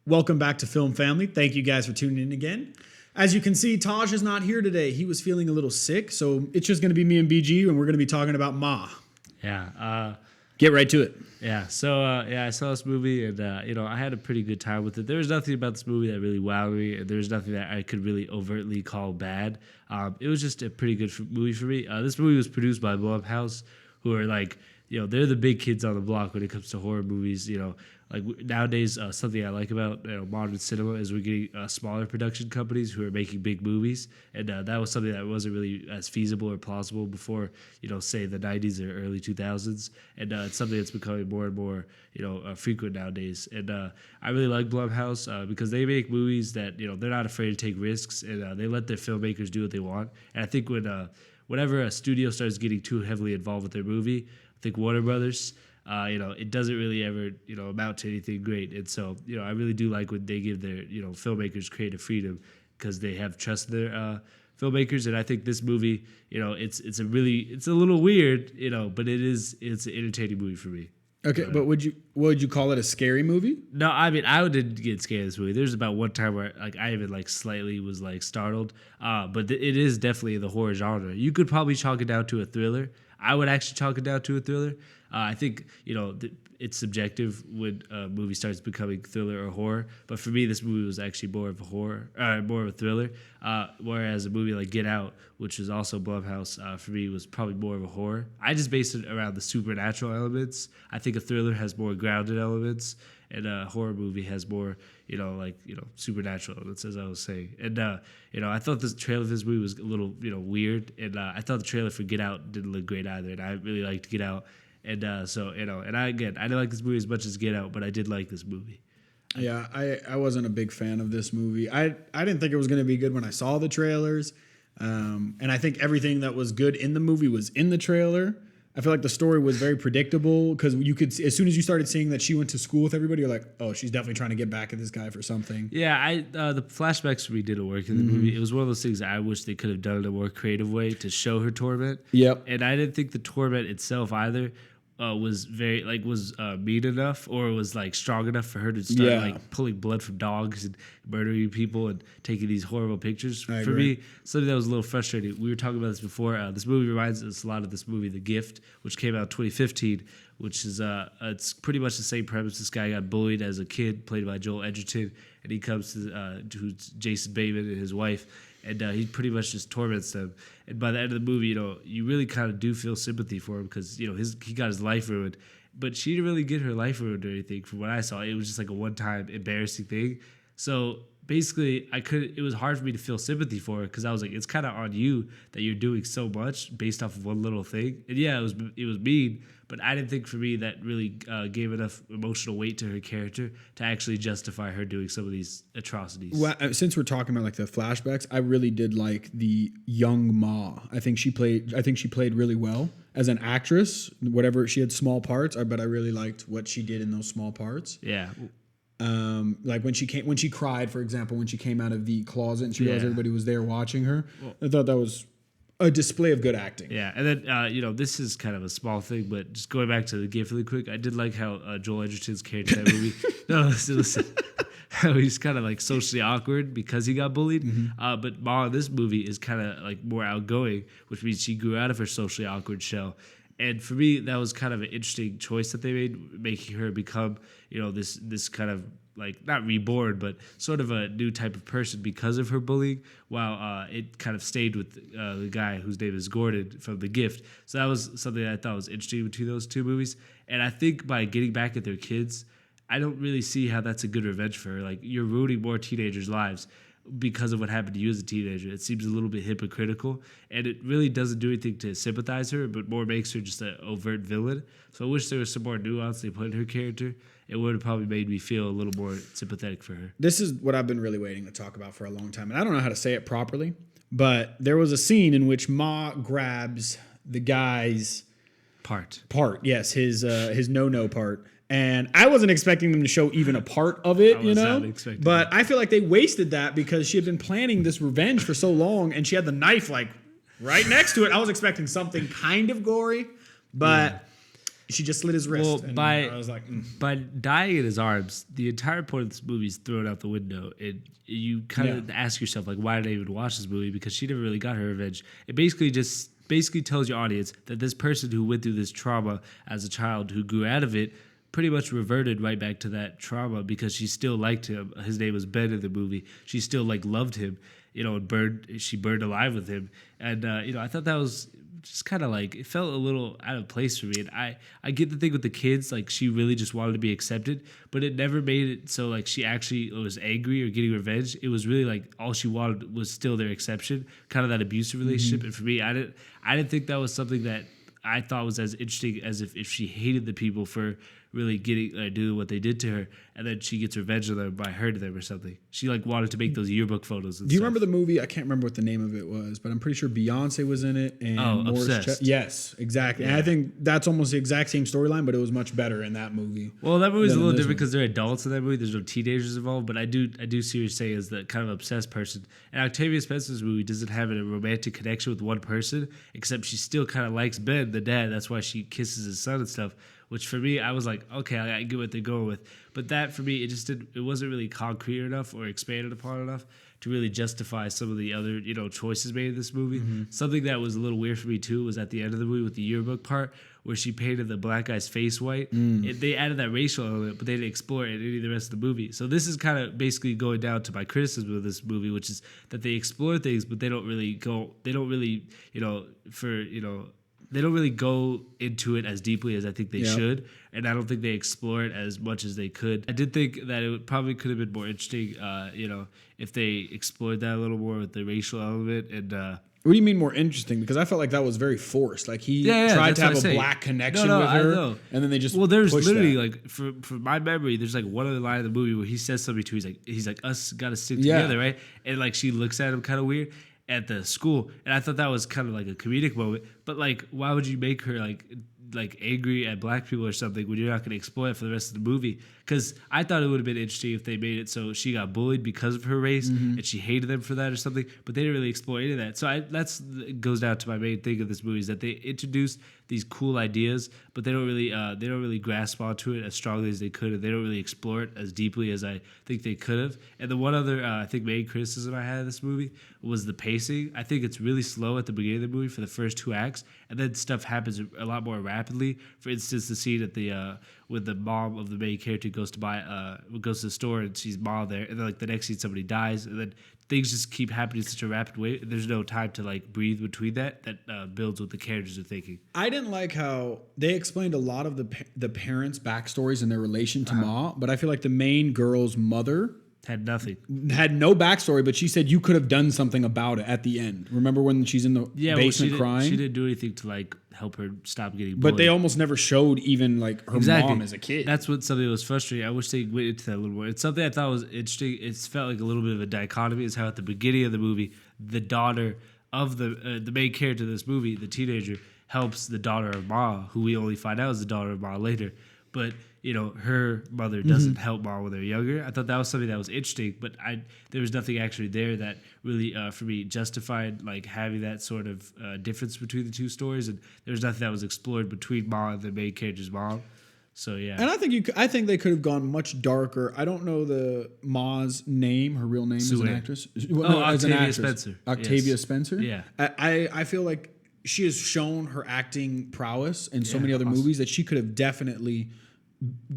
Welcome back to Film Family. Thank you guys for tuning in again. As you can see, Taj is not here today. He was feeling a little sick, so it's just going to be me and BG, and we're going to be talking about Ma. Yeah. Get right to it. Yeah. So, I saw this movie, and, I had a pretty good time with it. There was nothing about this movie that really wowed me, and there was nothing that I could really overtly call bad. It was just a pretty good movie for me. This movie was produced by Blumhouse, who are like, they're the big kids on the block when it comes to horror movies. Like nowadays, something I like about modern cinema is we're getting smaller production companies who are making big movies, and that was something that wasn't really as feasible or plausible before, say the 90s or early 2000s, and it's something that's becoming more and more, frequent nowadays. And I really like Blumhouse because they make movies that they're not afraid to take risks, and they let their filmmakers do what they want. And I think whenever a studio starts getting too heavily involved with their movie, I think Warner Brothers. It doesn't really ever, amount to anything great. And so, I really do like when they give their, filmmakers creative freedom because they have trust in their filmmakers. And I think this movie, it's a little weird, but it's an entertaining movie for me. Okay, but would you call it a scary movie? No, I mean, I didn't get scared of this movie. There's about one time where I even slightly was startled. But it is definitely the horror genre. You could probably chalk it down to a thriller. I would actually chalk it down to a thriller. I think, it's subjective when a movie starts becoming thriller or horror. But for me, this movie was actually more of a thriller. Whereas a movie like Get Out, which is also Blumhouse, for me was probably more of a horror. I just based it around the supernatural elements. I think a thriller has more grounded elements, and a horror movie has more, supernatural elements, as I was saying. And, I thought the trailer for this movie was a little, weird. And I thought the trailer for Get Out didn't look great either. And I really liked Get Out. And I didn't like this movie as much as Get Out, but I did like this movie. Yeah, I wasn't a big fan of this movie. I didn't think it was going to be good when I saw the trailers. And I think everything that was good in the movie was in the trailer. I feel like the story was very predictable because you could, as soon as you started seeing that she went to school with everybody, you're like, oh, she's definitely trying to get back at this guy for something. Yeah, the flashbacks for me didn't work in the movie. It was one of those things I wish they could have done in a more creative way to show her torment. Yep. And I didn't think the torment itself either was very mean enough or was strong enough for her to start pulling blood from dogs and murdering people and taking these horrible pictures. For me, something that was a little frustrating. We were talking about this before. This movie reminds us a lot of this movie, The Gift, which came out in 2015, which is it's pretty much the same premise. This guy got bullied as a kid, played by Joel Edgerton, and he comes to who's Jason Bateman and his wife. And he pretty much just torments them. And by the end of the movie, you really kind of do feel sympathy for him because, he got his life ruined. But she didn't really get her life ruined or anything from what I saw. It was just a one-time embarrassing thing. So basically, it was hard for me to feel sympathy for her because I was like, it's kind of on you that you're doing so much based off of one little thing. And yeah, it was mean, but I didn't think for me that really gave enough emotional weight to her character to actually justify her doing some of these atrocities. Well, since we're talking about the flashbacks, I really did like the young Ma. I think she played really well as an actress. Whatever, she had small parts, but I really liked what she did in those small parts. Yeah. When she cried, for example, when she came out of the closet and she realized everybody was there watching her. I thought that was a display of good acting. Yeah, and then this is kind of a small thing, but just going back to The Gift really quick, I did like how Joel Edgerton's character in that movie. No, listen. How he's kind of socially awkward because he got bullied. But Ma in this movie is kind of more outgoing, which means she grew out of her socially awkward shell. And for me, that was kind of an interesting choice that they made, making her become, this kind of not reborn, but sort of a new type of person because of her bullying, while it kind of stayed with the guy whose name is Gordon from The Gift. So that was something that I thought was interesting between those two movies. And I think by getting back at their kids, I don't really see how that's a good revenge for her. You're ruining more teenagers' lives because of what happened to you as a teenager. It seems a little bit hypocritical, and it really doesn't do anything to sympathize her, but more makes her just an overt villain. So I wish there was some more nuance they put in her character. It would have probably made me feel a little more sympathetic for her. This is what I've been really waiting to talk about for a long time, and I don't know how to say it properly, but there was a scene in which Ma grabs the guy's part. Yes, his no part. And I wasn't expecting them to show even a part of it, But I feel like they wasted that because she had been planning this revenge for so long, and she had the knife right next to it. I was expecting something kind of gory, but She just slit his wrist. Well, And by I was like, by dying in his arms, the entire point of this movie is thrown out the window. You kind of ask yourself, like, why did I even watch this movie? Because she never really got her revenge. It basically tells your audience that this person who went through this trauma as a child, who grew out of it, pretty much reverted right back to that trauma because she still liked him. His name was Ben in the movie. She still like loved him, and she burned alive with him. And I thought that was just kind of like, it felt a little out of place for me. And I get the thing with the kids, like she really just wanted to be accepted, but it never made it so like she actually was angry or getting revenge. It was really like all she wanted was still their exception, kind of that abusive relationship. And for me, I didn't think that was something that I thought was as interesting as if she hated the people for really doing what they did to her, and then she gets revenge on them by hurting them or something. She like wanted to make those yearbook photos. Do you remember the movie? I can't remember what the name of it was, but I'm pretty sure Beyonce was in it. And Obsessed. Yes, exactly. Yeah. And I think that's almost the exact same storyline, but it was much better in that movie. Well, that movie's a little different because they're adults in that movie. There's no teenagers involved, but I do see what you're saying as the kind of obsessed person. And Octavia Spencer's movie doesn't have a romantic connection with one person, except she still kind of likes Ben, the dad. That's why she kisses his son and stuff. Which for me, I was like, okay, I get what they're going with. But that for me, it wasn't really concrete enough or expanded upon enough to really justify some of the other, choices made in this movie. Mm-hmm. Something that was a little weird for me too was at the end of the movie with the yearbook part where she painted the black guy's face white. They added that racial element, but they didn't explore it in any of the rest of the movie. So this is kind of basically going down to my criticism of this movie, which is that they explore things, but they don't really go into it as deeply as I think they should, and I don't think they explore it as much as they could. I did think that it probably could have been more interesting, if they explored that a little more with the racial element. And what do you mean more interesting? Because I felt like that was very forced. Like he tried to have a black connection with her, and then they just there's literally like for my memory, there's like one other line of the movie where he says something to her, he's like us got to stick together, right? And like she looks at him kind of weird at the school, and I thought that was kind of like a comedic moment. But like, why would you make her like angry at black people or something when you're not going to explore it for the rest of the movie? Because I thought it would have been interesting if they made it so she got bullied because of her race and she hated them for that or something, but they didn't really explore any of that. So that's goes down to my main thing of this movie, is that they introduced these cool ideas, but they don't really grasp onto it as strongly as they could, and they don't really explore it as deeply as I think they could have. And the one other I think main criticism I had of this movie was the pacing. I think it's really slow at the beginning of the movie for the first 2 acts, and then stuff happens a lot more rapidly. For instance, the scene at the with the mom of the main character goes to the store and sees mom there, and then like the next scene somebody dies, and then things just keep happening in such a rapid way. There's no time to like breathe between that builds what the characters are thinking. I didn't like how they explained a lot of the parents' backstories and their relation to Ma, but I feel like the main girl's mother had nothing. Had no backstory, but she said you could have done something about it at the end. Remember when she's in the basement crying? She didn't do anything to like help her stop getting bullied. But they almost never showed even like her mom as a kid. That's what something that was frustrating. I wish they went into that a little more. It's something I thought was interesting. It felt like a little bit of a dichotomy, is how at the beginning of the movie, the daughter of the main character of this movie, the teenager, helps the daughter of Ma, who we only find out is the daughter of Ma later. But her mother doesn't help Ma when they're younger. I thought that was something that was interesting, but there was nothing actually there that really, for me, justified like having that sort of difference between the two stories. And there was nothing that was explored between Ma and the main character's mom. So yeah, and I think they could have gone much darker. I don't know the Ma's name, her real name as an actress. Octavia Spencer. Octavia Spencer. Yeah, I feel like she has shown her acting prowess in so many other movies that she could have definitely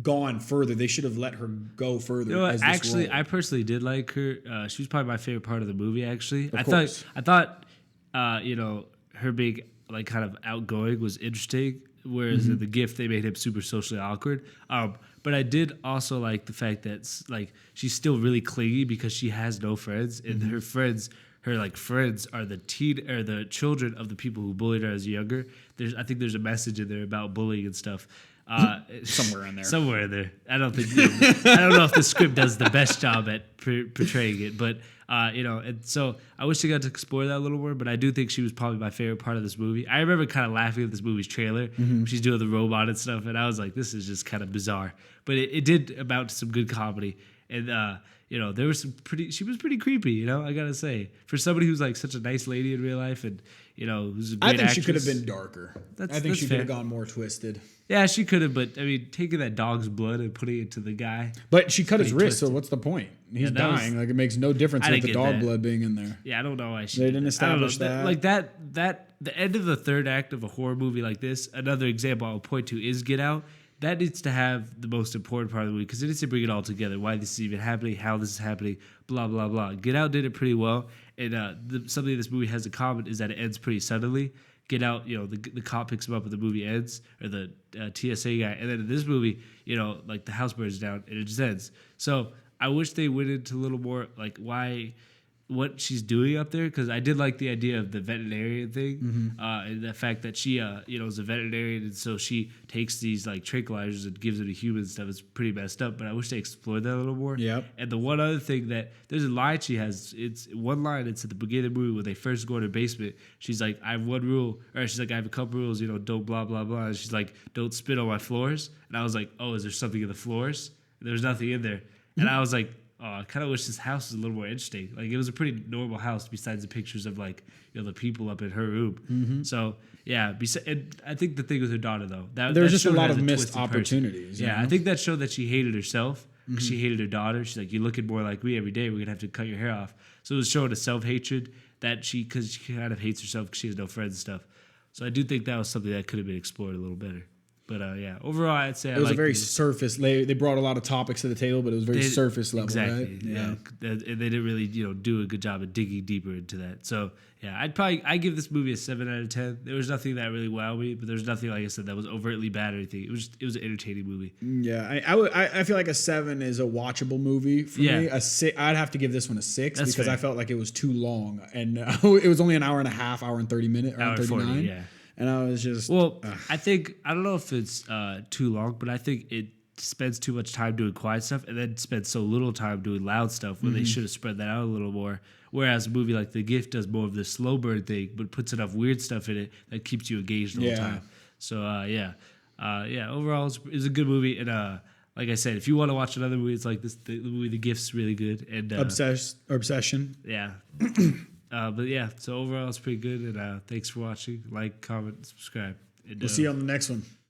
gone further. They should have let her go further. Actually, I personally did like her. She was probably my favorite part of the movie. Actually, I thought, her being like kind of outgoing was interesting. Whereas in The Gift, they made him super socially awkward. But I did also like the fact that like she's still really clingy because she has no friends, and her friends are the children of the people who bullied her as younger. I think there's a message in there about bullying and stuff. Somewhere in there. I don't know if the script does the best job at portraying it, but and so I wish they got to explore that a little more. But I do think she was probably my favorite part of this movie. I remember kind of laughing at this movie's trailer. She's doing the robot and stuff, and I was like, this is just kind of bizarre. But it did amount to some good comedy. And there was she was pretty creepy, I gotta say, for somebody who's like such a nice lady in real life, and who's a great I think actress. she could have been darker. I think she could have gone more twisted. Yeah, she could have, but I mean, taking that dog's blood and putting it to the guy. But she cut his wrist, so what's the point? He's dying. Like, it makes no difference with the dog blood being in there. Yeah, I don't know why she. They didn't establish that. Like that, the end of the third act of a horror movie like this. Another example I'll point to is Get Out. That needs to have the most important part of the movie because it needs to bring it all together. Why this is even happening, how this is happening, blah, blah, blah. Get Out did it pretty well. And something this movie has in common is that it ends pretty suddenly. Get Out, the cop picks him up when the movie ends, or the TSA guy. And then in this movie, like the house burns down and it just ends. So I wish they went into a little more like what she's doing up there, because I did like the idea of the veterinarian thing, and the fact that she is a veterinarian, and so she takes these like tranquilizers and gives them to humans and stuff. It's pretty messed up, but I wish they explored that a little more. Yep. And the one other thing that there's a line she has, it's one line, it's at the beginning of the movie when they first go in her basement. She's like, I have one rule, or she's like, I have a couple rules, don't blah blah blah. And she's like, don't spit on my floors. And I was like, oh, is there something in the floors? And there's nothing in there. And I was like, oh, I kind of wish this house was a little more interesting. Like, it was a pretty normal house besides the pictures of, like, the people up in her room. So, yeah. And I think the thing with her daughter, though, there's just a lot of missed opportunities. Yeah, I think that showed that she hated herself because she hated her daughter. She's like, you're looking more like me every day. We're going to have to cut your hair off. So it was showing a self-hatred because she kind of hates herself because she has no friends and stuff. So I do think that was something that could have been explored a little better. But overall, I'd say it was a very surface. They brought a lot of topics to the table, but it was very surface level. Exactly. Right? Yeah. And they didn't really do a good job of digging deeper into that. So yeah, I give this movie a 7 out of 10. There was nothing that really wowed me, but there's nothing, like I said, that was overtly bad or anything. It was an entertaining movie. Yeah, I feel like a 7 is a watchable movie for me. I'd have to give this one a 6. That's because fair. I felt like it was too long, and it was only an hour and a half, hour and 30 minutes, hour and 39. 40, yeah. And I was just... Well, I don't know if it's too long, but I think it spends too much time doing quiet stuff and then spends so little time doing loud stuff when they should have spread that out a little more. Whereas a movie like The Gift does more of the slow burn thing, but puts enough weird stuff in it that keeps you engaged the whole time. So, overall, it's a good movie. And like I said, if you want to watch another movie, it's like this. The movie The Gift's really good. And Obsession. Yeah. But yeah, so overall it's pretty good, and thanks for watching. Like, comment, subscribe. And, we'll see you on the next one.